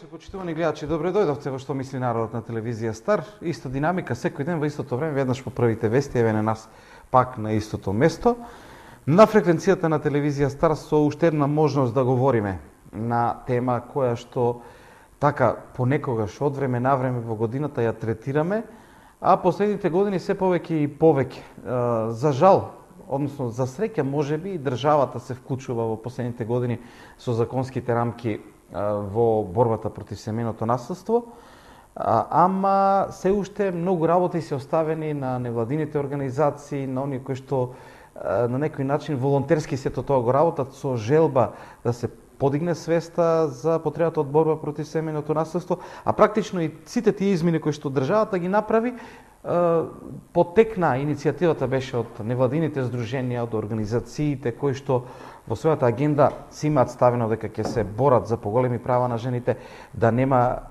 вечер, почитувани гледачи. Добре дојдовте во Што мисли народот на телевизија Стар. Иста динамика, секој ден во истото време, веднаш по првите вести, еве на нас пак на истото место. На фреквенцијата на телевизија Стар со уште една можност да говориме на тема која што така понекогаш од време на време во годината ја третираме, а последните години се повеќе и повеќе. За жал, односно за среќа, можеби и државата се вклучува во последните години со законските рамки во борбата против семејното насилство, ама се уште многу работи се оставени на невладините организации, на оние кои што на некој начин волонтерски сето тоа го работат со желба да се подигне свеста за потребата од борба против семејното насилство, а практично и сите тие измени кои што државата ги направи, потекна, иницијативата беше од невладините здруженија, од организациите кои што во својата агенда си имаат ставено дека ќе се борат за поголеми права на жените, да нема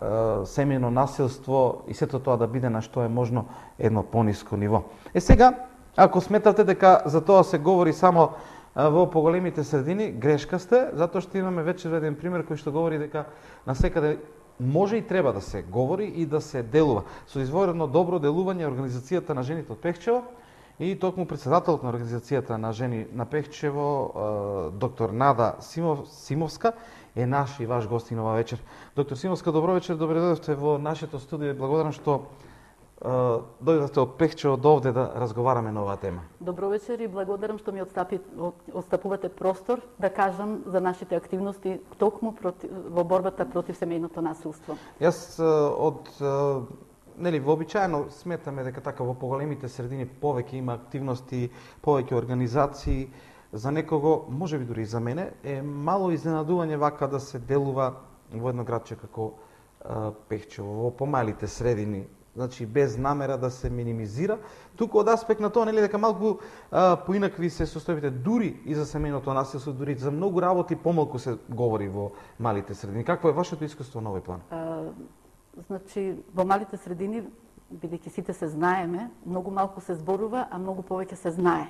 семејно насилство и сето тоа да биде на што е можно едно пониско ниво. Сега, ако сметате дека за тоа се говори само во поголемите средини, грешка сте, затоа што имаме вечер еден пример кој што говори дека насекаде може и треба да се говори и да се делува. Со изворено добро делување Организацијата на жените од Пехчево и токму председателот на Организацијата на жени на Пехчево, доктор Нада Симовска, е наш и ваш гостин ова вечер. Доктор Симовска, добро вечер, добре дојдовте во нашето студио и благодарам што дојдовте од Пехчево до овде да разговараме на оваа тема. Добро вечер и благодарам што ми отстапувате простор да кажам за нашите активности токму во борбата против семејното насилство. Јас вообичаено сметаме дека така во поголемите средини повеќе има активности, повеќе организации. За некого, можеби дури и за мене, е мало изненадување вака да се делува во едно градче како Пехчево, во помалите средини. Значи без намера да се минимизира, туку од аспект на тоа дека малку поинакви се состојбите дури и за семејното насилство, дури за многу работи помалку се говори во малите средини. Какво е вашето искуство на овој план? Значи во малите средини, бидејќи сите се знаеме, многу малку се зборува, а многу повеќе се знае.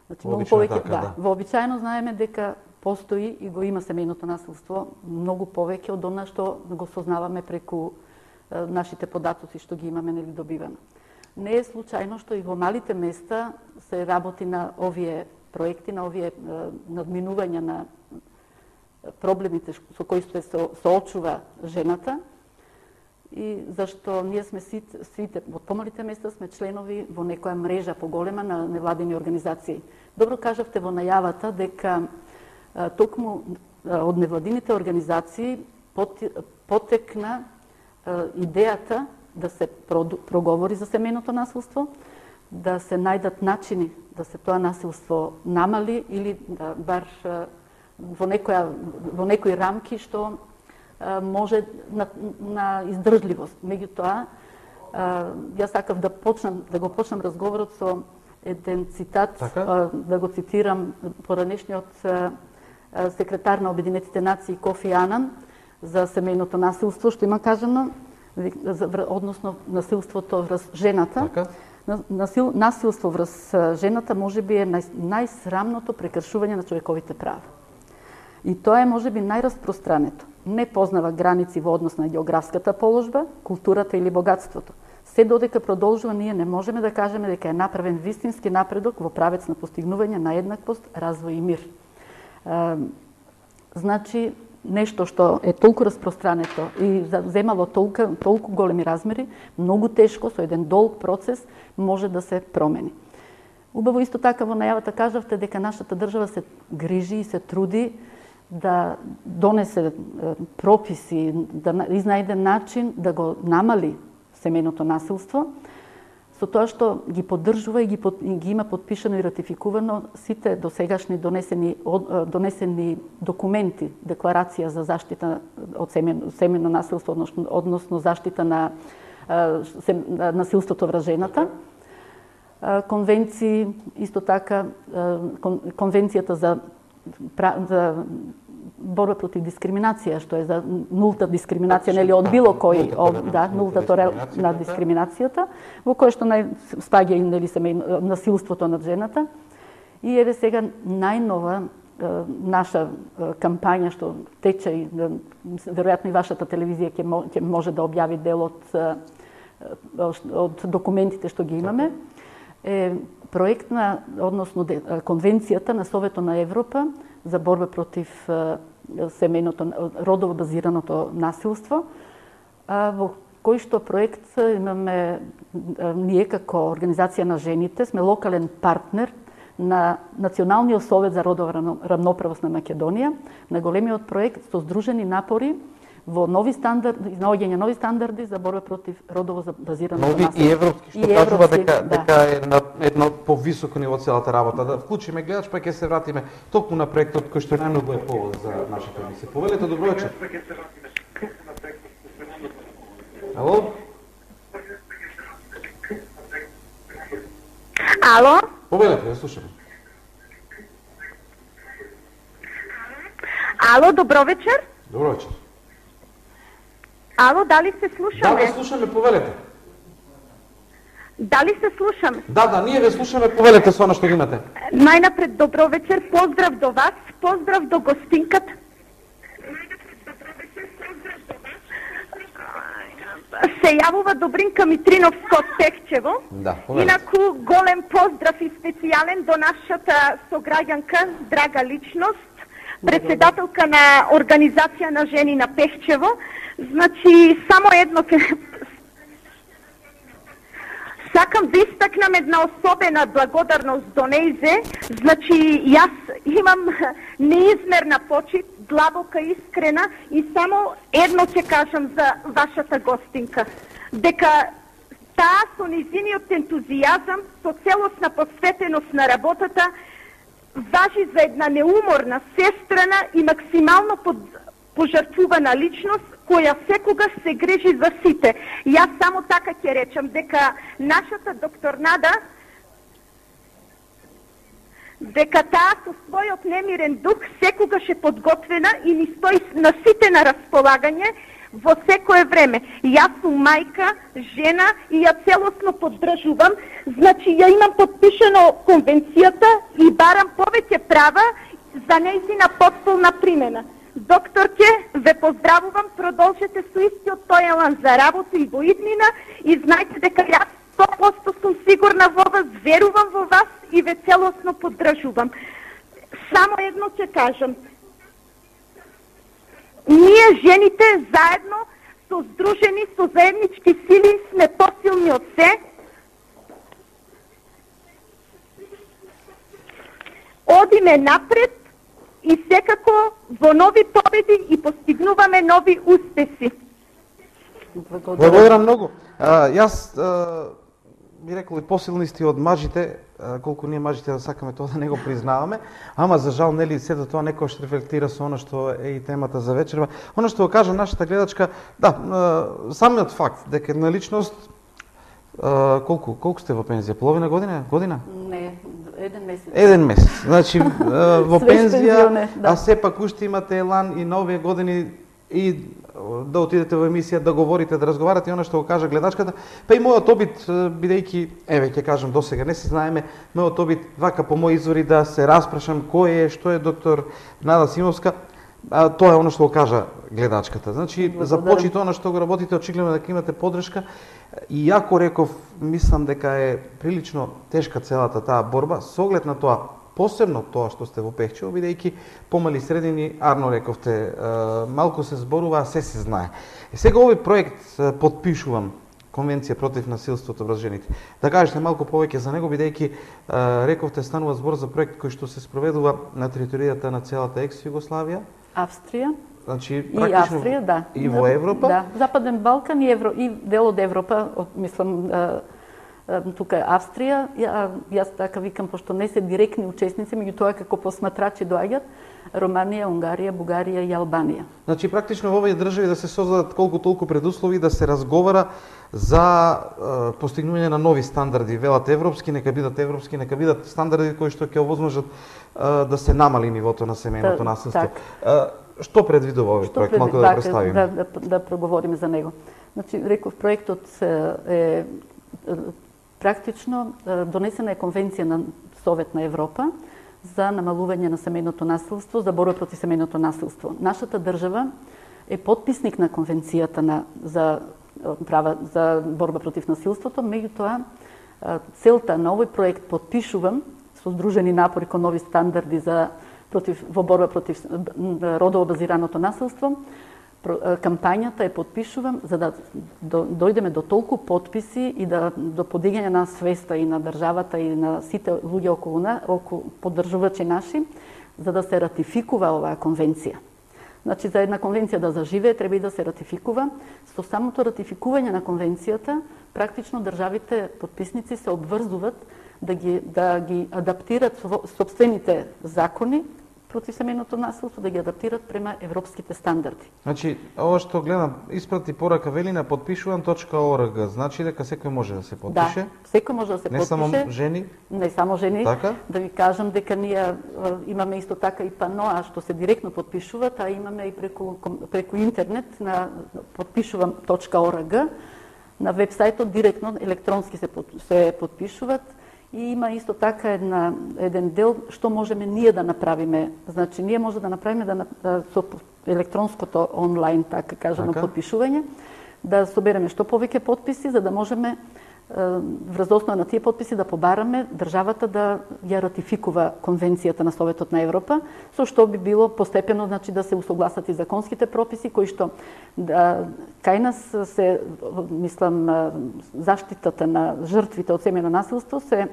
Значи многу повеќе, да, вообичаено знаеме дека постои и го има семејното насилство многу повеќе од она што го сознаваме преку нашите податоци што ги имаме добивано. Не е случајно што и во малите места се работи на овие проекти, на овие надминувања на проблемите со кои се соочува жената, и зашто ние сме сите од помалите места сме членови во некоја мрежа поголема на невладини организации. Добро кажавте во најавата дека токму од невладините организации потекна идејата да се проговори за семејното насилство, да се најдат начини да се тоа насилство намали или бар во некои рамки што може на издржливост. Меѓутоа, јас сакав да го почнам разговорот со еден цитат, да го цитирам поранешниот секретар на Обединетите нации Кофи Анан за семејното насилство, што има кажано, односно насилството врз жената. Насилство врз жената можеби е најсрамното прекршување на човековите права. И тоа е можеби најраспространето. Не познава граници во однос на географската положба, културата или богатството. Се додека продолжува, ние не можеме да кажеме дека е направен вистински напредок во правец на постигнување на еднаквост, развој и мир. Значи, нешто што е толку распространето и земало толку големи размери, многу тешко, со еден долг процес, може да се промени. Убаво исто така во најавата кажавте дека нашата држава се грижи и се труди да донесе прописи, да изнајде начин да го намали семејното насилство, со тоа што ги поддржува и ги има подпишано и ратификувано сите досегашни донесени документи, декларација за заштита од семејно насилство, односно заштита на насилството врз жената, конвенции, исто така конвенцијата за борба против дискриминација, што е за нулта дискриминација, нели од било кој, нултата на дискриминацијата, во кој што спаѓа и нели насилството над жената. И еве сега најнова наша кампања што тече и веројатно и вашата телевизија ќе може да објави дел од документите што ги имаме, е проект на, односно Конвенцијата на Советот на Европа за борба против семејното родово базираното насилство, во кој што проект имаме ние како Организација на жените, сме локален партнер на Националниот совет за родова рамноправост на Македонија, на големиот проект со здружени напори во нови стандарди, наоѓање нови стандарди за борба против родово базирано насилство. Нови и европски, што кажува дека е на едно повисоко ниво целата работа. Да вклучиме гледач, па ќе се вратиме токму на проектот кој што најмногу е повод за нашата емисија. Повелете, добро вечер. Ало? Ало? Повелете, ја слушаме. Ало, добро вечер. Добро вечер. Ало, дали се слушаме? Да, ве слушаме, повелете. Дали се слушаме? Да, ние ве слушаме, повелете со она што ги имате. Најнапред, добро вечер, поздрав до вас, поздрав до гостинката. Се јавува Добринка Митриновска од Пехчево. Да, повелете. Инаку, голем поздрав и специјален до нашата сограѓанка, драга личност, председателка на Организација на жени на Пехчево. Значи, само едно сакам да истакнам една особена благодарност до нејзе. Значи, јас имам неизмерна почит, длабока, искрена и само едно ќе кажам за вашата гостинка. Дека таа со низиниот ентузијазам, со целосна посветеност на работата, важи за една неуморна, сестрана и максимално пожртвувана личност, која секогаш се грижи за сите. Јас само така ќе речам, дека нашата доктор Нада, дека таа со својот немирен дух секогаш е подготвена и ни стои на сите на располагање во секое време. Јас сум мајка, жена и ја целосно поддржувам. Значи, ја имам подпишано конвенцијата и барам повеќе права за нејзина потполна примена. Докторке, ве поздравувам, продолжете со истиот тој елан за работа и во иднина и знајте дека јас 100% сум сигурна во вас, верувам во вас и ве целосно поддржувам. Само едно ќе кажам. Ние жените заедно, со здружени, со заеднички сили сме посилни од се. Одиме напред и секако во нови победи и постигнуваме нови успеси. Благодарам многу. Јас би рекол и посилни сте од мажите, колку ние мажите да сакаме тоа да не го признаваме, ама за жал нели сето тоа некојаш рефлектира со она што е и темата за вечерва. Она што го кажа нашата гледачка, да, самиот факт дека една личност колку сте во пензија? Половина година? Не, еден месец. Еден месец. Значи во пензија, да. а сепак уште имате елан и нови години и да отидете во емисија, да говорите, да разговарате и она што го кажа гледачката. Па и мојот обид, бидејќи, еве ќе кажам досега, не се знаеме, мојот обид вака по мои извори да се распрашам кој е, што е доктор Нада Симовска, тоа е она што го кажа гледачката. Значи, започнете она што го работите, очигледно дека имате поддршка. И јако реков, мислам дека е прилично тешка целата таа борба, со оглед на тоа, посебно тоа што сте во Пехчево, бидејќи помали средини, арно рековте, малку се зборува, се знае. Сега овој проект подпишувам, Конвенција против насилството врз жените. Да кажете малку повеќе за него, бидејќи рековте станува збор за проект кој што се спроведува на територијата на целата екс-Југославија. Австрија. Значи, и Австрија, да. И во Европа. Да, Западен Балкан и дел од Европа, мислам, тука е Австрија. Јас така викам, пошто не се директни учесници, меѓутоа како посматрачи доаѓаат Романија, Унгарија, Бугарија и Албанија. Значи, практично во овие држави да се создадат колку толку предуслови да се разговара за постигнување на нови стандарди, велат европски, нека бидат стандарди кои што ќе овозможат да се намали нивото на семејното насилство. Што предвидува овој проект? Малку да го представиме. Да проговориме за него. Значи, реков, проектот е практично донесена е конвенција на Совет на Европа за намалување на семејното насилство, за борба против семејното насилство. Нашата држава е подписник на конвенцијата за борба против насилството, меѓутоа целта на овој проект подпишувам со здружени напори кон нови стандарди во борба против родово базираното насилство. Кампањата е подпишувам за да дојдеме до толку подписи и до подигање на свеста и на државата и на сите луѓе околу поддржувачи наши, за да се ратификува оваа конвенција. Значи, за една конвенција да заживее, треба и да се ратификува. Со самото ратификување на конвенцијата, практично државите подписници се обврзуваат да ги адаптират сопствените закони против семејното насилство, да ги адаптират према европските стандарди. Значи, ова што гледам, испрати порака вели на подпишувам.org, значи дека секој може да се подпише? Да, секој може да се подпише. Не само жени? Не само жени. Така? Да ви кажам дека ние имаме исто така и паноа што се директно подпишуваат, а имаме и преку интернет на подпишувам.org, на вебсајтот директно електронски се подпишуваат. И има исто така еден дел што можеме ние да направиме. Значи, ние може да направиме со електронското онлайн, така кажано, подпишување, да собереме што повеќе подписи, за да можеме врз основа на тие подписи да побараме државата да ја ратификува Конвенцијата на Советот на Европа, со што би било постепено, значи, да се усогласат и законските прописи, кои што кај нас се, мислам, заштитата на жртвите од семејно насилство се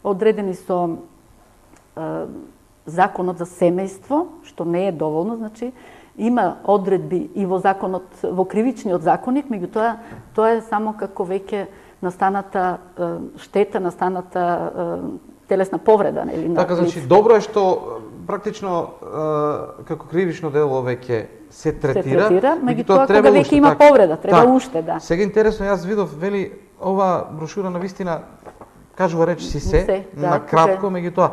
одредени со Законот за семејство, што не е доволно, значи, има одредби и во законот, во кривичниот законник, меѓутоа тоа е само како веќе настаната штета, настаната телесна повреда. Така, значи, добро е што практично како кривично дело веќе се третира, меѓутоа кога веќе има повреда, треба уште, да. Сега интересно, јас видов, вели, ова брошура на вистина кажува речи си се, на кратко, меѓутоа,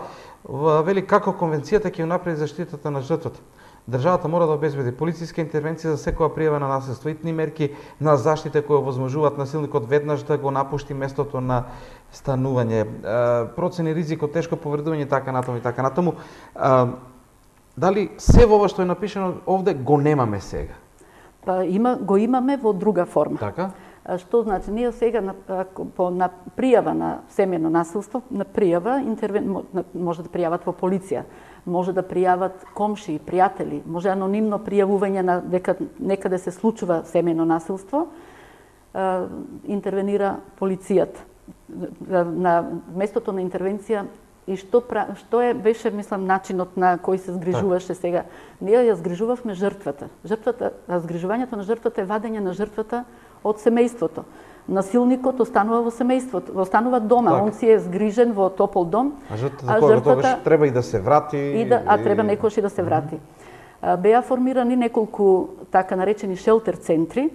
вели како конвенцијата ќе направи заштитата на жртвата. Државата мора да обезбеди полициска интервенција за секоја пријава на насилство, итни мерки на заштита кои овозможуваат насилникот веднаш да го напушти местото на станување, процени ризик од тешко повредување и така натаму и така натаму. Дали се во ова што е напишано овде го немаме сега? Па го имаме во друга форма. Така? Што значи, ние сега на пријава на семејно насилство, на пријава може да пријават во полиција, може да пријават комши, пријатели, може анонимно пријавување на дека некаде се случува семејно насилство, интервенира полицијата. На местото на интервенција и што беше, мислам, начинот на кој се згрижуваше сега. Ние ја згрижувавме жртвата. Згрижувањето на жртвата е вадење на жртвата од семејството. Насилникот останува во семејството, останува дома, он си е згрижен во топол дом, а жртвата треба и да се врати. Треба некојаш и да се врати. Беа формирани неколку така наречени шелтер центри,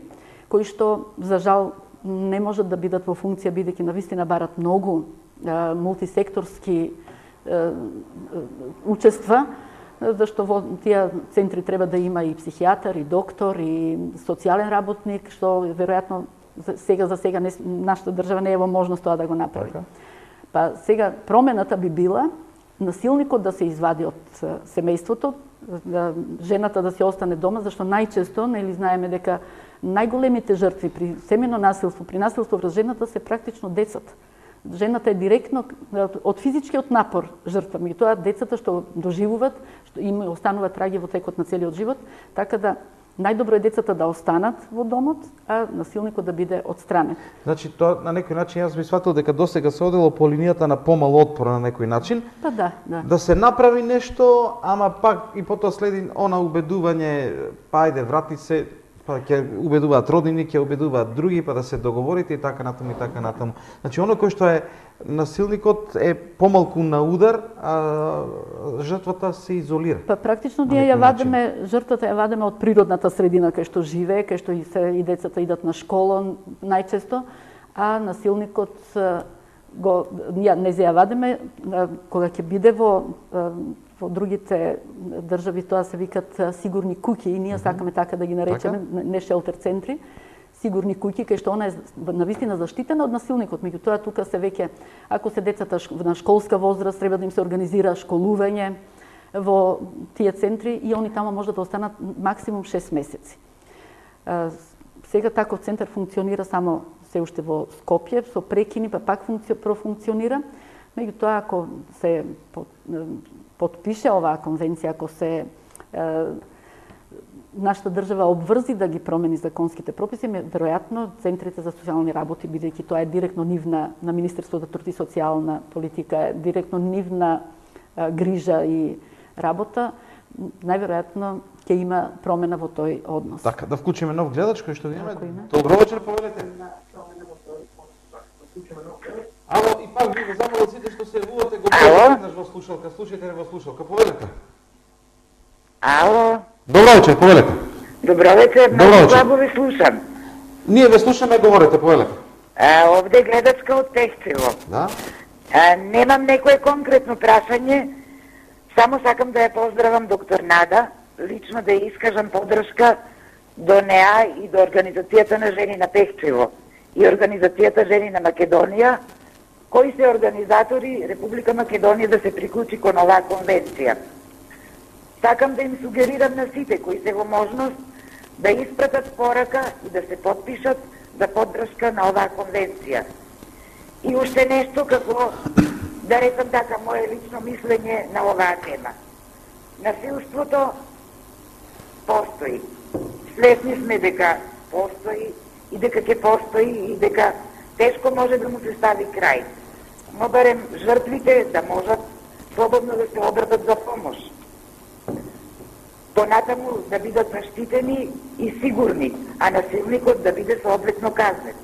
кои што за жал не можат да бидат во функција, бидејќи навистина барат многу мултисекторски учества, зашто во тие центри треба да има и психијатар, и доктор, и социјален работник, што веројатно за сега нашата држава не е во можност тоа да го направи. Па сега промената би била насилникот да се извади од семејството, жената да се остане дома, зашто најчесто, нели знаеме дека најголемите жртви при семејно насилство, при насилство врз жената се практично децата. Жената е директно од физичкиот напор жртва, меѓутоа децата што доживуваат, што им остануваат траги во текот на целиот живот, така да најдобро е децата да останат во домот, а насилникот да биде отстранен. Значи, тоа на некој начин јас би сватил дека досега се одело по линијата на помал отпор на некој начин. Па да. Да се направи нешто, ама пак и потоа следи она убедување, па ајде врати се, па ќе убедуваат роднини, ќе убедуваат други, па да се договорите и така натаму и така натаму. Значи, оно кој што е насилникот е помалку на удар, а жртвата се изолира. Па практично ние ја вадиме, жртвата ја вадиме од природната средина кај што живее, кај што и децата идат на школа најчесто, а насилникот не ја вадиме кога ќе биде во другите држави, тоа се викат сигурни куќи и ние сакаме така да ги наречеме, не шелтер центри, сигурни куќи, кај што она е навистина заштитена од насилникот. Меѓутоа, тука се веќе, ако се децата на школска возраст, треба да им се организира школување во тие центри и они тамо може да останат максимум 6 месеци. Сега таков центар функционира само се уште во Скопје, со прекини, па пак профункционира. Меѓутоа, ако се подпише оваа конвенција, ако се нашата држава обврзи да ги промени законските прописи, веројатно центрите за социјални работи, бидејќи тоа е директно нивна, на Министерството за труд и социјална политика, директно нивна грижа и работа, најверојатно ќе има промена во тој однос. Така, да вклучиме нов гледач кој што имаме. Добро вечер, повелете. Ало, и пак ви го замолам сите што се јавувате, го повелете во слушалка, слушајте во слушалка, повелете. Ало. Добро вечер, повелете. Добро вечер, многу слабо ви слушам. Ние ве слушаме, говорете, повелете. Овде гледачка од Пехчево. Да? Немам некое конкретно прашање, само сакам да ја поздравам доктор Нада, лично да ја искажам поддршка до неа и до Организацијата на жени на Пехчево и Организацијата жени на Македонија, кои се организатори Република Македонија да се приклучи кон оваа конвенција. Сакам да им сугерирам на сите кои се во можност да испратат порака и да се подпишат за поддршка на оваа конвенција. И уште нешто како да рекам така мое лично мислење на оваа тема. Насилството постои. Свесни сме дека постои и дека ќе постои и дека тешко може да му се стави крај. Но барем жртвите да можат слободно да се обратат за помош. Понатаму да бидат заштитени и сигурни, а насилникот да биде соодветно казнет.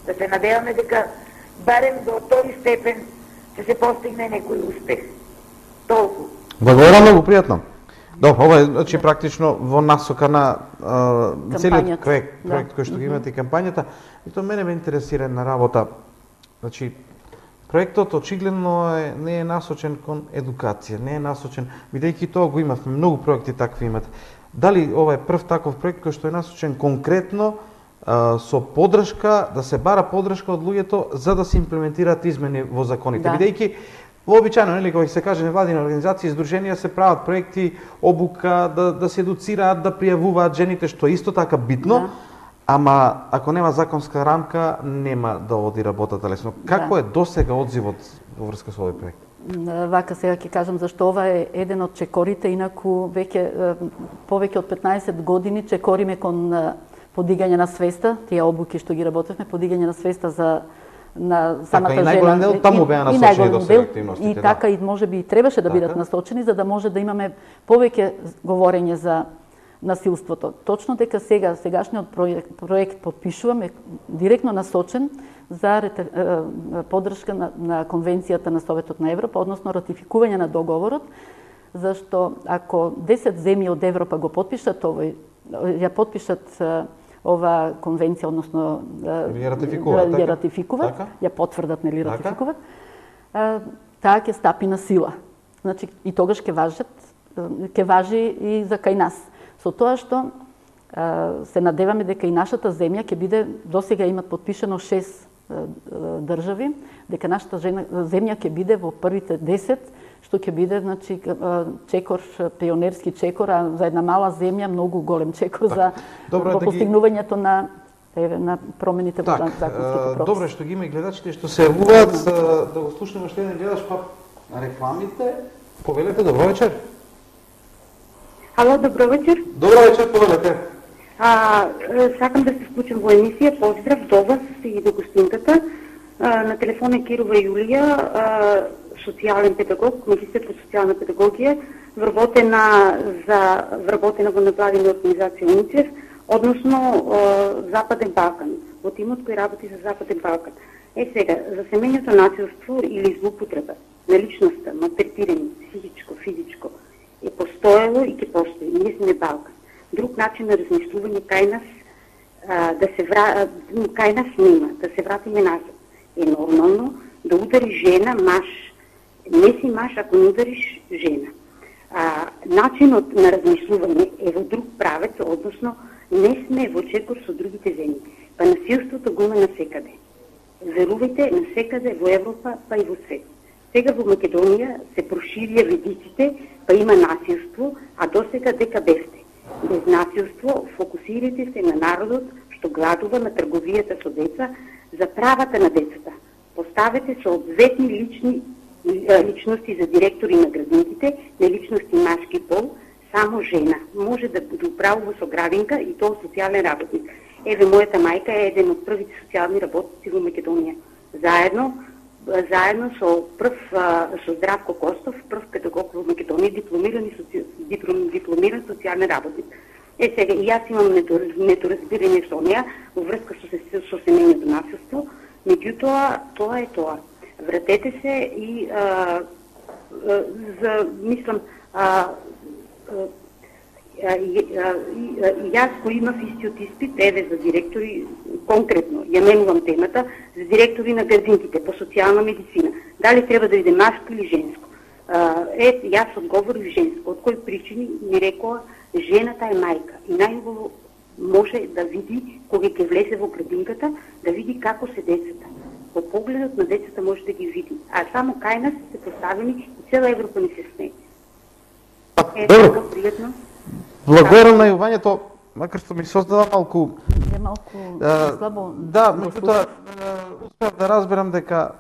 Да се надеваме дека барем до тој степен ќе се постигне некој успех. Толку. Благодарам, многу пријатно. Добро, ова е значи практично во насока на целиот проект кој што ги имате и кампањата. И тоа мене ме интересира на работа. Значи проектот очигледно не е насочен кон едукација, не е насочен, бидејќи тоа го имавме, многу проекти такви имате. Дали ова е прв таков проект кој што е насочен конкретно со поддршка, да се бара поддршка од луѓето за да се имплементираат измени во законите. Да. Бидејќи вообичаено, нели, кога се каже невладини организации и здруженија се прават проекти, обука, да се едуцираат, да пријавуваат жените, што е исто така битно. Да. Ама ако нема законска рамка, нема да оди работата лесно. Како е досега одзивот во врска со овој проект? Вака сега ќе кажам зашто ова е еден од чекорите, инаку веќе повеќе од 15 години чекориме кон подигање на свеста, тие обуки што ги работевме, подигање на свеста за на самата жена. Така, и најголем дел таму беа насочени досега активностите. И така и можеби и требаше да бидат насочени за да може да имаме повеќе говорење за насилството. Точно дека сегашниот проект подпишуваме директно насочен за поддршка на Конвенцијата на Советот на Европа, односно ратификување на договорот, зашто ако 10 земји од Европа го подпишат ја подпишат ова конвенција, односно ја ратификуваат, ја потврдат, нели ратификуваат, таа ќе стапи на сила. Значи и тогаш ќе важи и за кај нас. Со тоа што се надеваме дека и нашата земја ќе биде, досега имат подпишано 6 држави, дека нашата земја ќе биде во првите 10, што ќе биде, значи, чекор, пионерски чекор, а за една мала земја многу голем чекор за постигнувањето на промените во законските прописи. Добро што ги има и гледачите што се јавуваат, да го слушнеме што еден гледач, па рекламите. Повелете, добро вечер. Ало, добро вечер. Добро вечер, повелете. Сакам да се вклучам во емисија. Поздрав до вас и до гостинката. На телефон е Кирова Јулија, социјален педагог, магистер по социјална педагогија, вработена во невладина организација УНИЦЕФ, односно Западен Балкан, во тимот кој работи за Западен Балкан. Сега, за семејното насилство или злоупотреба на личноста, малтретирање, психичко, физичко, е постоело и ќе постои. Ние сме Балкан. Друг начин на размислување кај нас кај нас нема, да се вратиме назад. Е нормално да удари жена, маж. Не си маж ако не удариш жена. Начинот на размислување е во друг правец, односно не сме во чекор со другите земји. Па Насилството го има навсекаде. Верувайте, навсекаде во Европа, па и во свет. Сега во Македонија се проширија редиците, па има насилство, а досега дека бевте. Без насилство фокусирайте се на народот што гладува на трговијата со деца, за правата на децата. Поставете соодветни личности за директори на градинките, не личности машки пол, само жена. Може да управува со градинка и тоа социјален работник. Еве, мојата мајка е еден од првите социјални работници во Македонија. Заедно со Здравко Костов, прв педагог во Македонија, дипломиран социјален работник. Сега, и јас имам недоразбирање со неја во врска со семејното насилство, меѓутоа, тоа е тоа. Вратете се и јас кој имав истиот испит, еве за директори, конкретно, ја менувам темата, за директори на градинките по социјална медицина. Дали треба да биде машко или женско? Јас одговорив женско. Од кои причини ми рекоа, жената е мајка и најубаво може да види, кога ќе влезе во градинката, да види како се децата. По погледот на децата може да ги види. А само кај нас се поставени и цела Европа ни се смее. Добро. Пријатно. Благодарам на јувањето, макар што ми создава малку слабо. Да, меѓутоа успеав да разберам дека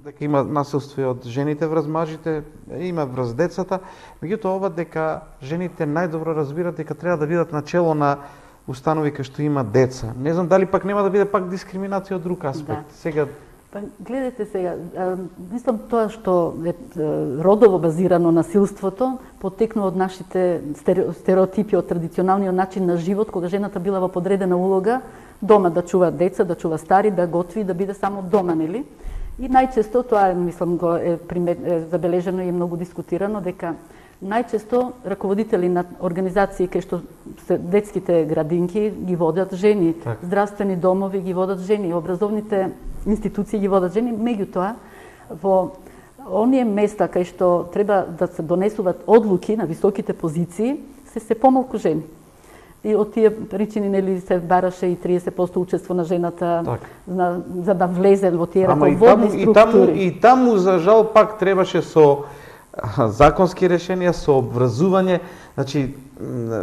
дека има насилство и од жените врз мажите, има врз децата, меѓутоа ова дека жените најдобро разбират дека треба да бидат начело на установи кај што има деца. Не знам дали пак нема да биде пак дискриминација од друг аспект. Да. Сега Гледайте сега, мислам тоа што е родово базирано насилството потекнува од нашите стереотипи, од традиционалниот начин на живот, кога жената била во подредена улога дома да чува деца, да чува стари, да готви, да биде само дома, нели? И најчесто тоа мислам го е забележено и многу дискутирано дека најчесто раководители на организации кај што се детските градинки ги водат жени, здравствени домови ги водат жени, образовните институции ги водат жени, меѓутоа во оние места кај што треба да се донесуваат одлуки на високите позиции се помалку жени. И од тие причини нели се бараше и 30% учество на жената за да влезе во тие раководни структури. И таму за жал пак требаше со законски решенија, со обврзување, значи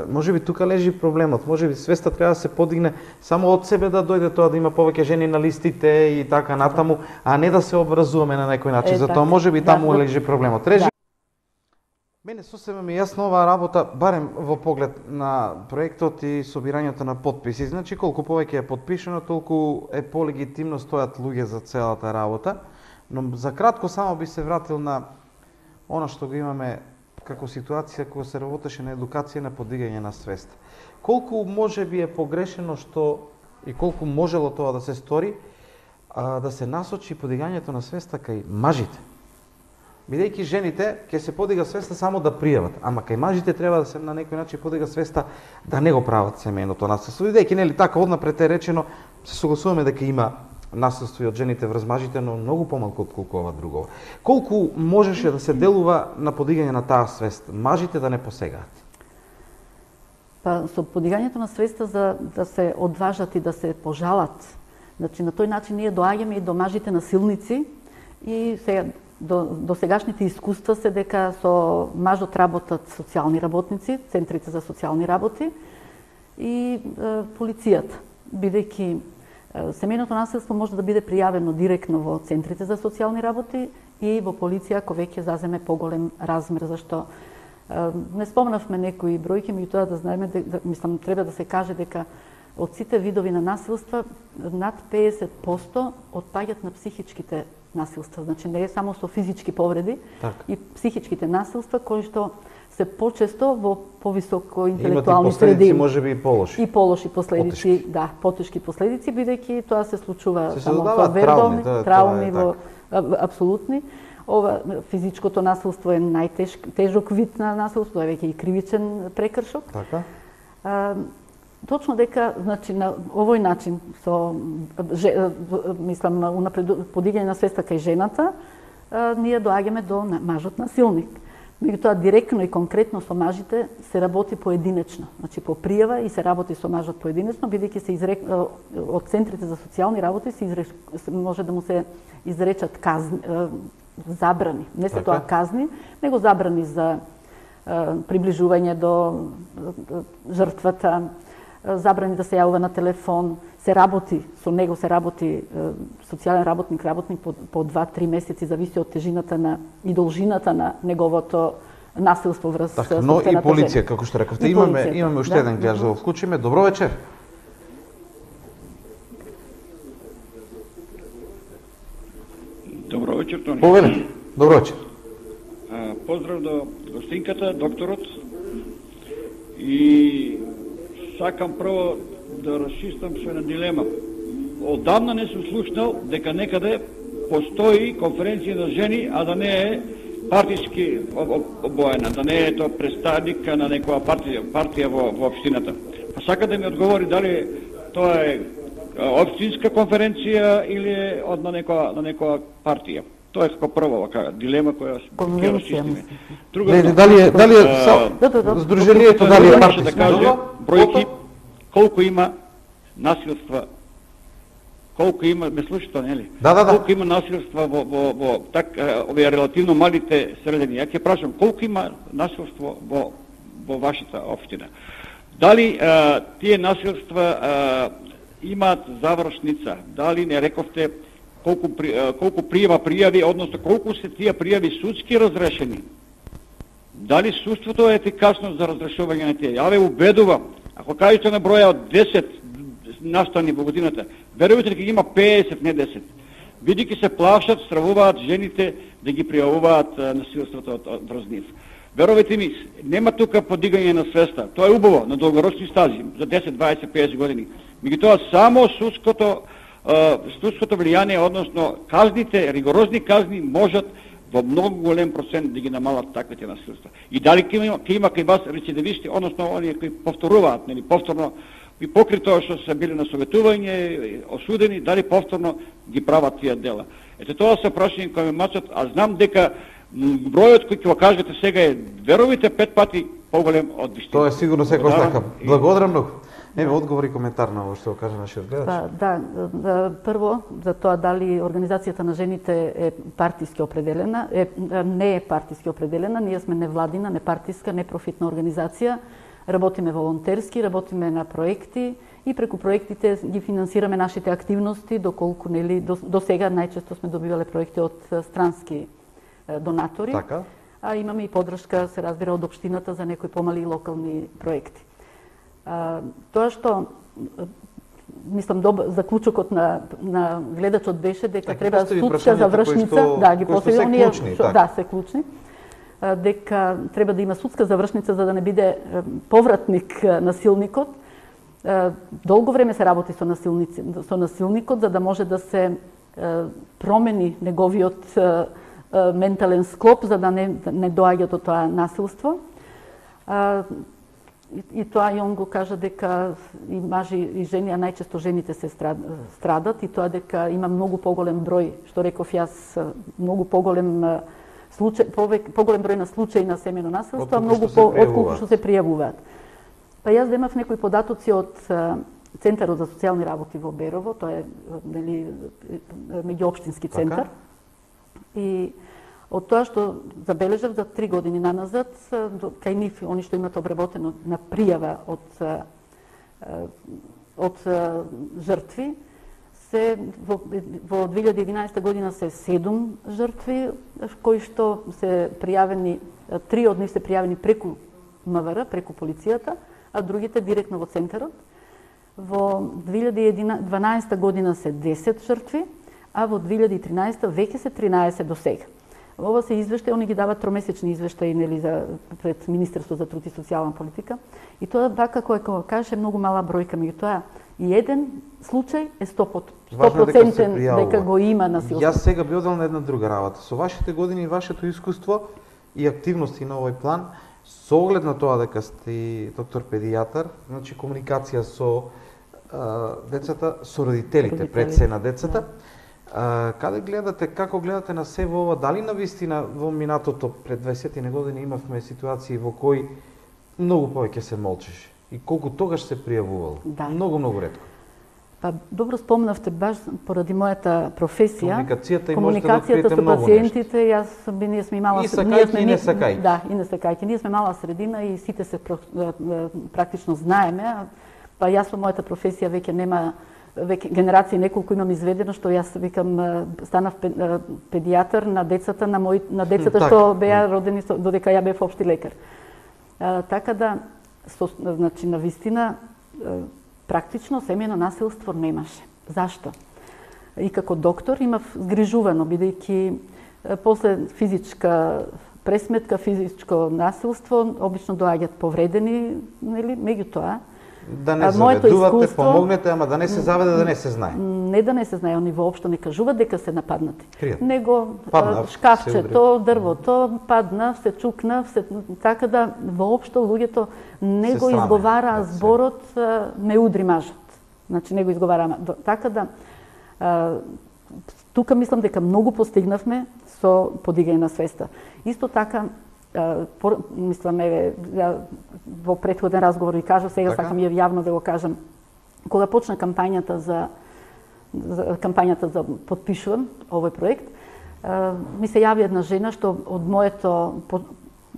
можеби тука лежи проблемот, можеби свеста треба да се подигне само од себе да дојде тоа да има повеќе жени на листите и така натаму, а не да се обврзуваме на некој начин. Затоа можеби таму лежи проблемот. Мене сосема ми јасно оваа работа, барем во поглед на проектот и собирањето на потписи. Значи, колку повеќе е подпишено, толку е полегитимно стојат луѓе за целата работа. Но за кратко само би се вратил на она што го имаме како ситуација кога се работеше на едукација на подигање на свест. Колку може би е погрешено што и колку можело тоа да се стори, да се насочи подигањето на свеста кај мажите. Бидејќи жените ќе се подига свеста само да пријават, ама кај мажите треба да се на некој начин подига свеста да не го прават семејното насилство. Бидејќи нели така однапред е речено, се согласуваме дека има насилство и од жените врз мажите, но многу помалку отколку ова друго. Колку можеше да се делува на подигање на таа свест, мажите да не посегаат? Па со подигањето на свеста за да се одважат и да се пожалат. Значи на тој начин ние доаѓаме и до мажите насилници и сега до сегашните искуства се дека со мажот работат социјални работници, центрите за социјални работи и полицијата, бидејќи семејното насилство може да биде пријавено директно во центрите за социјални работи и во полиција кој веќе заземе поголем размер, зашто не спомнавме некои бројки, меѓутоа да знаеме, мислам, треба да се каже дека од сите видови на насилства, над 50% отпаѓат на психичките насилства. Значи не е само со физички повреди, и психичките насилства кои што се почесто во повисоко интелектуални среди. Имат и последици, можеби и полоши. И полоши последици, да, потешки последици, бидејќи тоа се случува само со вербални, трауми, апсолутни. Ова физичкото насилство е најтежок вид на насилство, е веќе и кривичен прекршок. Така. Точно дека, значи, на овој начин, со, мислам, подигање на свеста кај жената, ние доаѓаме до мажот насилник. Меѓутоа, директно и конкретно со мажите се работи поединечно. Значи, по пријава и се работи со мажот поединечно, бидејќи се од центрите за социјални работи може да му се изречат казни, забрани. Не се тоа казни, него забрани за приближување до жртвата, забрани да се јавува на телефон, се работи, со него се работи социјален работник по 2-3 месеци, зависи од тежината и должината на неговото насилство врз собствената жена. Но и полиција, како што рековте. Имаме уште еден гледач да го вклучиме. Добро вечер. Добро вечер, Тони. Повелете. Добро вечер. Поздрав до гостинката, докторот. И сакам прво да расчистам со една дилема. Одамна не сум слушнал дека некаде постои конференција на жени, а да не е партиски обоена, да не е тоа представник на некоја партија во општината. Па сака да ми одговори дали тоа е општинска конференција или е од на некоја партија. Тоа е како прва вака дилема која ќе расчистиме. Дали е Сдруженијето, дали е партиска? Да каже бројки колку има насилства, колку има, ме слушате, нели? Да. Колку има насилства во овие релативно малите средини. Ја ќе прашам, колку има насилство во вашата општина? Дали тие насилства имаат завршница? Дали не рековте колку пријави, односно колку се тие пријави судски разрешени? Дали судството е ефикасно за разрешување на тие? Ја ве убедувам, ако кажете на броја од 10 настани во годината, верувате дека има 50, не 10. Бидејќи се плашат, стравуваат жените да ги пријавуваат насилството врз нив. Верувате ми, нема тука подигање на свеста. Тоа е убаво на долгорочни стази, за 10, 20, 50 години. Меѓутоа само судското влијание, односно казните, ригорозни казни можат во многу голем процент да ги намалат таквите насилства. И дали ќе има кај вас рецидивисти, односно оние кои повторуваат, нели повторно и покри тоа што се били на советување, осудени, дали повторно ги прават тие дела. Ете тоа се прашање кои ме мачат, а знам дека бројот кој ќе го кажете сега е, верувате, 5 пати поголем од вистина. Тоа е сигурно секој така. Благодарам многу. Еме одговор и коментар на ово што го кажа нашиот гледач. Да, прво за тоа дали организацијата на жените е партиски определена, не е партиски определена, ние сме невладина, непартиска, непрофитна организација, работиме волонтерски, работиме на проекти и преку проектите ги финансираме нашите активности, доколку нели до сега најчесто сме добивале проекти од странски донатори. Така. А имаме и подршка, се разбира, од општината за некои помали локални проекти. Тоа што мислам заклучокот на гледачот беше дека треба судска завршница, да, ги постави оние што се клучни. Дека треба да има судска завршница за да не биде повратник насилникот. Долго време се работи со насилникот за да може да се промени неговиот ментален склоп за да не доаѓа до тоа насилство. И тоа и он го кажа дека и мажи и жени, а најчесто жените се страдат и тоа дека има многу поголем број, што реков јас, многу поголем поголем број на случаи на семејно насилство, а многу отколку што се пријавуваат. Па јас демав некои податоци од Центарот за социјални работи во Берово, тоа е нели меѓуопштински центар. И од тоа што забележав за 3 години наназад, кај нив, они што имат обработено на пријава од жртви, во 2011 година се 7 жртви, кои што се пријавени, 3 од нив се пријавени преку МВР, преку полицијата, а другите директно во центарот. Во 2012 година се 10 жртви, а во 2013 веќе се 13 до сега. Ова се извештаи, они ги дават тромесечни извештаи нели за пред Министерство за труд и социјална политика. И тоа така кој каже многу мала бројка, меѓутоа и еден случај е 100% дека го има насилство. Јас сега би одел на една друга работа. Со вашите години и вашето искуство и активности на овој план, со оглед на тоа дека сте доктор педијатар, значи комуникација со децата, со родителите, пред се на децата, Каде гледате, како гледате на се во ова? Дали навистина во минатото пред 20 години имавме ситуации во кои многу повеќе се молчеше и колку тогаш се пријавувало? Да. Многу ретко. Па добро спомнавте, баш поради мојата професија, комуникацијата со пациентите, ние сме имала... И сакајки и не сакајки. Да, и не сакајки. Ние сме мала средина и сите се практично знаеме. Па јас во мојата професија веќе нема генерации неколку имам изведено, што јас викам станав педијатар на децата што беа родени додека ја бев општи лекар. Така да, значи, на вистина, практично семејно насилство немаше. Зашто? И како доктор имав згрижувано, бидејќи после физичка пресметка, физичко насилство, обично доаѓаат повредени, нели, меѓутоа, да не заведувате, помогнете, ама да не се заведе, да не се знае. Не да не се знае, они воопшто не кажуваат дека се нападнати. Кријат. Него шкафчето, дрвото падна, се чукна, така да воопшто луѓето не го изговараа зборот ме удри мажот. Значи не го изговараа. Така да тука мислам дека многу постигнавме со подигање на свеста. Исто така мислам, во претходен разговор ви кажа, сега сакам ја јавно да го кажам. Кога почна кампањата за подпишувам овој проект, ми се јави една жена што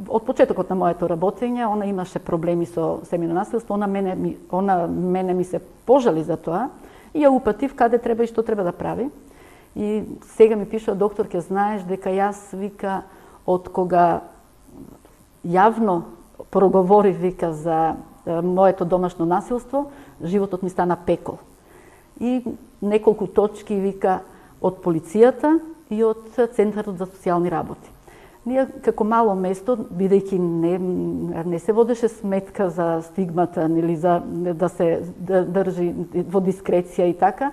од почетокот на моето работење, она имаше проблеми со семејно насилство, она мене ми се пожали за тоа и ја упатив каде треба и што треба да прави. И сега ми пишува: доктор, ќе знаеш дека јас, вика, од кога јавно проговорив, вика, за моето домашно насилство, животот ми стана пекол. И неколку точки, вика, од полицијата и од Центарот за социјални работи. Ние како мало место, бидејќи не се водеше сметка за стигмата, или за да се држи во дискреција и така,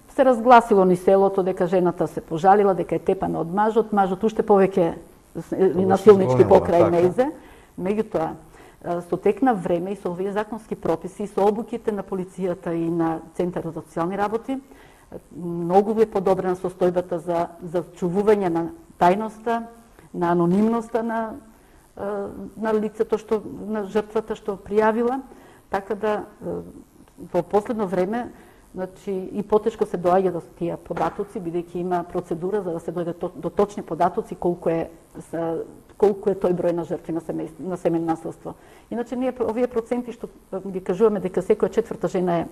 се разгласило ни селото дека жената се пожалила, дека е тепана од мажот уште повеќе насилнички покрај нејзе. Меѓутоа, со тек на време и со овие законски прописи, и со обуките на полицијата и на Центарот за социјални работи, многу е подобрена состојбата за чувување на тајноста, на анонимноста на лицето, на жртвата што пријавила. Така да, во последно време, значи, и потешко се доаѓа до тие податоци, бидејќи има процедура за да се дојде до точни податоци колку е тој број на жртви на семејно насилство. Иначе ние овие проценти што ги кажуваме дека секоја четврта жена е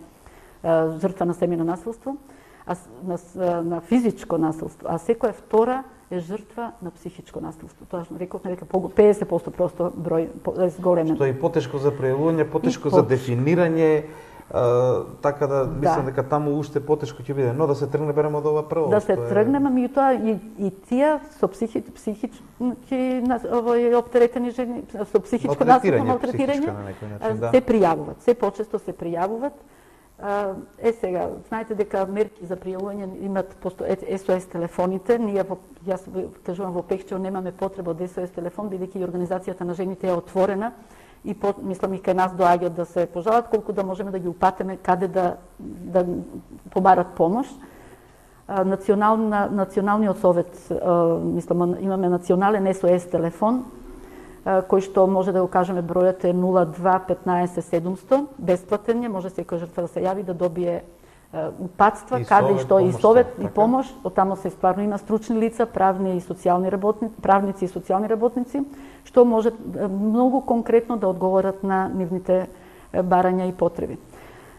жртва на семејно насилство, на физичко насилство, а секоја втора е жртва на психичко насилство. Тоа рековме дека 50% просто број зголемен. Што е потешко за пријавување, потешко за дефинирање, така да мислам дека таму уште потешко ќе биде, но да се тргне берем од ова прво. Да се тргнеме, меѓутоа и тие со психички оптеретени жени, со психичко насилство, малтретирање, се пријавуваат, се почесто се пријавуваат. Сега, знаете дека мерки за пријавување имат SOS телефоните. Ние, јас кажувам, во Пехчево немаме потреба од SOS телефон, бидејќи и организацијата на жените е отворена и мислам и кај нас доаѓаат да се пожалат, колку да можеме да ги упатеме каде да побарат помош. Националниот совет, мислам, имаме национален SOS телефон, кој што може да го кажеме бројот е 02 15 700, бесплатен е, може секој жртва да се јави да добие упатства, каде и што и совет и помош. Оттамо се стварно има стручни лица, правници и социјални работници, што може многу конкретно да одговорат на нивните барања и потреби.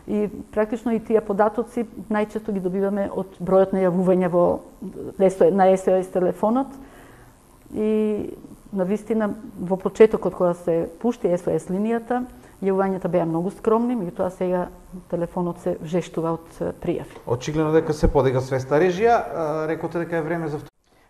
И практично и тие податоци најчесто ги добиваме од бројот на јавување на SOS телефонот. И навистина во почетокот кога се пушти SOS линијата, јавувањата беа многу скромни, меѓутоа сега телефонот се вжештува од пријави. Очигледно дека се подига свеста. Режија, рекоте дека е време за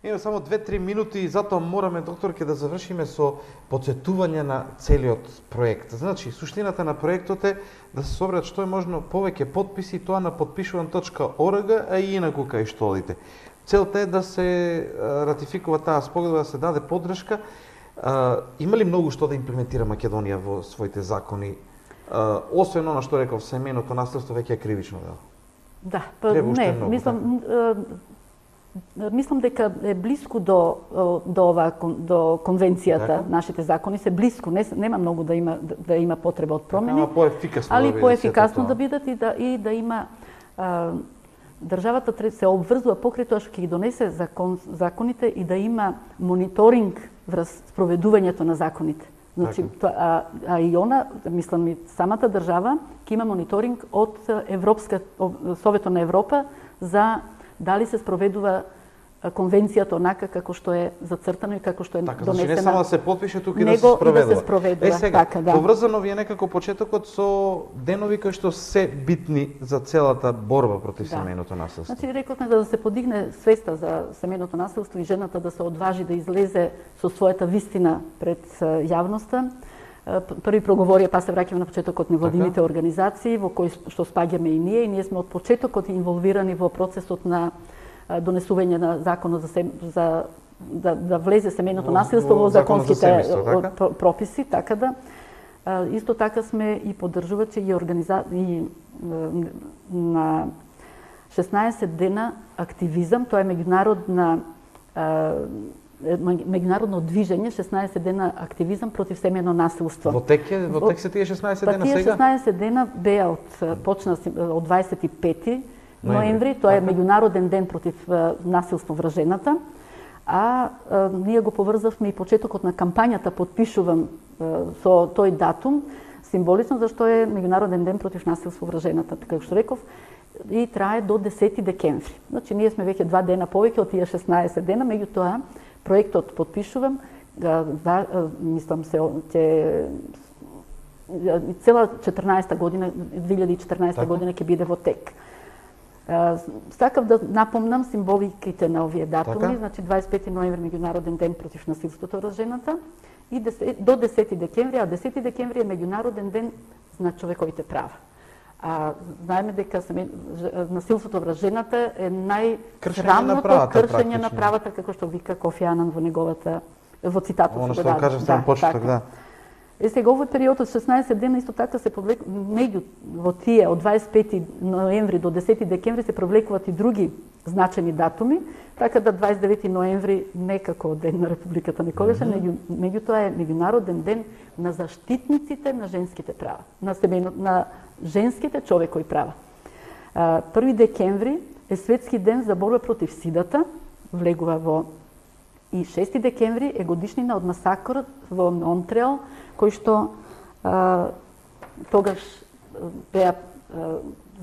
Има само 2-3 минути и затоа мораме, докторке, да завршиме со подсетување на целиот проект. Значи, суштината на проектот е да се соберат што е можно повеќе подписи, тоа на подпишувам.org, а и инаку кај што одите. Целта е да се ратификува таа спогодба, да се даде поддршка. Има ли многу што да имплементира Македонија во своите закони? Освен она што реков, семејното наследство веќе е кривично дело. Да, не, мислам дека е близко до конвенцијата, нашите закони се близко, нема многу да има потреба од промени, али поефикасно да бидат и да има државата се обврзува покрај тоа што ќе ги донесе законите и да има мониторинг врз спроведувањето на законите. Значи, и она, мислам и самата држава, ќе има мониторинг од Советот на Европа за дали се спроведува конвенцијата онака како што е зацртано и како што е донесена. Значи не само да се потпише, туку и да се спроведува. Да се спроведува. Сега, поврзано ви е некако почетокот со денови кои што се битни за целата борба против семејното насилство. Значи рековме да се подигне свеста за семејното насилство и жената да се одважи да излезе со својата вистина пред јавноста. Први проговорија, па се враќаме на почетокот невладините организации, во кои што спаѓаме и ние сме од почетокот инволвирани во процесот на донесување на законот за да влезе семејното насилство во законските прописи, така да исто така сме и поддржувачи и на 16 дена активизам, тоа е меѓународно движење, 16 дена активизам против семејно насилство. Во тек се тие 16 дена сега? Тие 16 дена беа почна од 25 ноември, тоа е меѓународен ден против насилство врз жената, а ние го поврзавме и почетокот на кампањата Потпишувам со тој датум, символично зашто е меѓународен ден против насилство врз жената, така што реков, и трае до 10 декември. Значи ние сме веќе 2 дена повеќе од тие 16 дена, меѓутоа проектот Потпишувам, мислам се цела 14 година, 2014 година ќе биде во тек. Сакав да напомнам символиките на овие датуми, значи 25 ноември меѓународен ден против насилството врз жената и до 10 декември, а 10 декември е меѓународен ден на човековите права. Знаеме дека насилството врз жената е најсрамното кршење на правата, како што вика Кофи Анан во цитатот. Оно што кажа на почеток, да. Сега овој период од 16 дена исто така се во тие од 25 ноември до 10 декември се провлекуваат и други значени датуми, така да 29 ноември не како ден на Републиката некогаш, меѓутоа е меѓународен ден на заштитниците на женските права, на женските човекови права. 1 декември е светски ден за борба против сидата, влегува во и 6 декември е годишнина од масакрот во Монтреал, кој што тогаш беа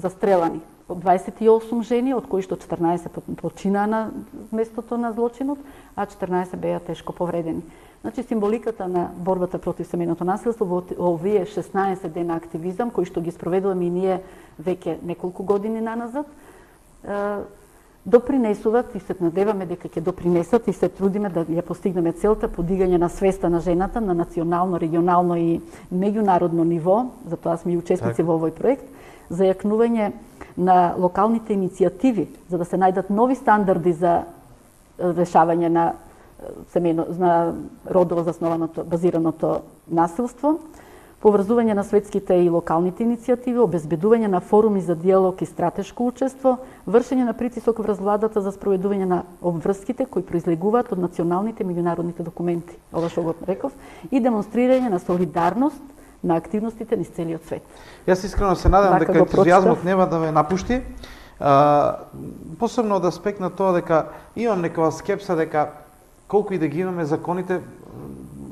застрелани од 28 жени, од кои што 14 починаа на местото на злочинот, а 14 беа тешко повредени. Значи символиката на борбата против семејното насилство во овие 16 дена активизам, кои што ги спроведуваме и ние веќе неколку години наназад, допринесуваат и се надеваме дека ќе допринесат и се трудиме да ја постигнеме целта подигање на свеста на жената на национално, регионално и меѓународно ниво, затоа сме и учесници во овој проект, за јакнување на локалните иницијативи, за да се најдат нови стандарди за решавање на родово базираното насилство, поврзување на светските и локалните иницијативи, обезбедување на форуми за диалог и стратешко учество, вршење на притисок врз владата за спроведување на обврските кои произлегуваат од националните и меѓународните документи, ова што го реков, и демонстрирање на солидарност на активностите низ целиот свет. Јас искрено се надевам дека ентузијазмот нема да ме напушти, посебно од аспект на тоа дека имам некоја скепса дека колку и да ги имаме законите,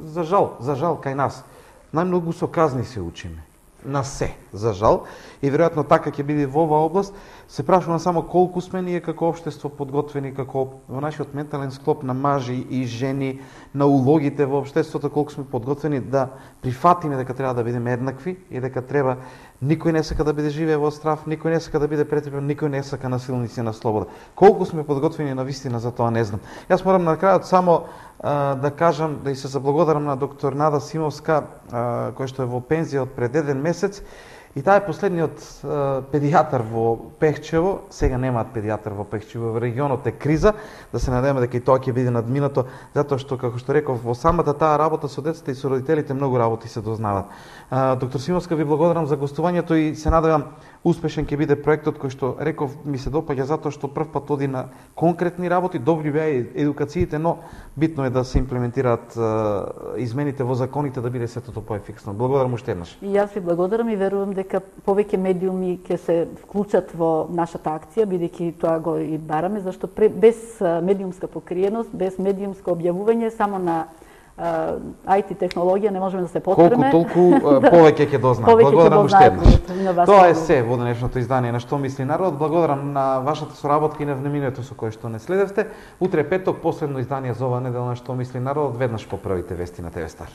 за жал кај нас, најмногу со казни се учиме. На се, за жал. И веројатно така ќе биде во оваа област. Се прашувам само колку сме ние како општество подготвени, како во нашиот ментален склоп на мажи и жени, на улогите во општеството, колку сме подготвени да прифатиме дека треба да бидеме еднакви и дека треба никој не сака да биде живее во страв, никој не сака да биде претрпен, никој не сака насилници на слобода. Колку сме подготвени на вистина за тоа не знам. Јас морам на крајот само да кажам, да и се заблагодарам на доктор Нада Симовска, која што е во пензија од пред 1 месец И таа е последниот педијатар во Пехчево, сега немаат педијатар во Пехчево, во регионот е криза, да се надеваме дека и тоа ќе биде надминато, затоа што, како што реков, во самата таа работа со децата и со родителите многу работи се дознават. Доктор Симовска, ви благодарам за гостувањето и се надевам успешен ќе биде проектот кој што реков ми се допаѓа затоа што прв пат оди на конкретни работи, добри беа и едукациите, но битно е да се имплементираат измените во законите да биде сето поефиксно. Благодарам уште еднаш. И јас ви благодарам и верувам дека повеќе медиуми ќе се вклучат во нашата акција, бидејќи тоа го и бараме, зашто без медиумска покриеност, без медиумско објавување само на IT технологија не можеме да се потреме. Колку толку повеќе ќе дознаат. Благодарам уште еднаш. Тоа е се во денешното издание на Што мисли народот. Благодарам на вашата соработка и на вниманието со кое што не следевте. Утре петок последно издание за оваа неделя на Што мисли народот, веднаш по првите вести на ТВ Стар.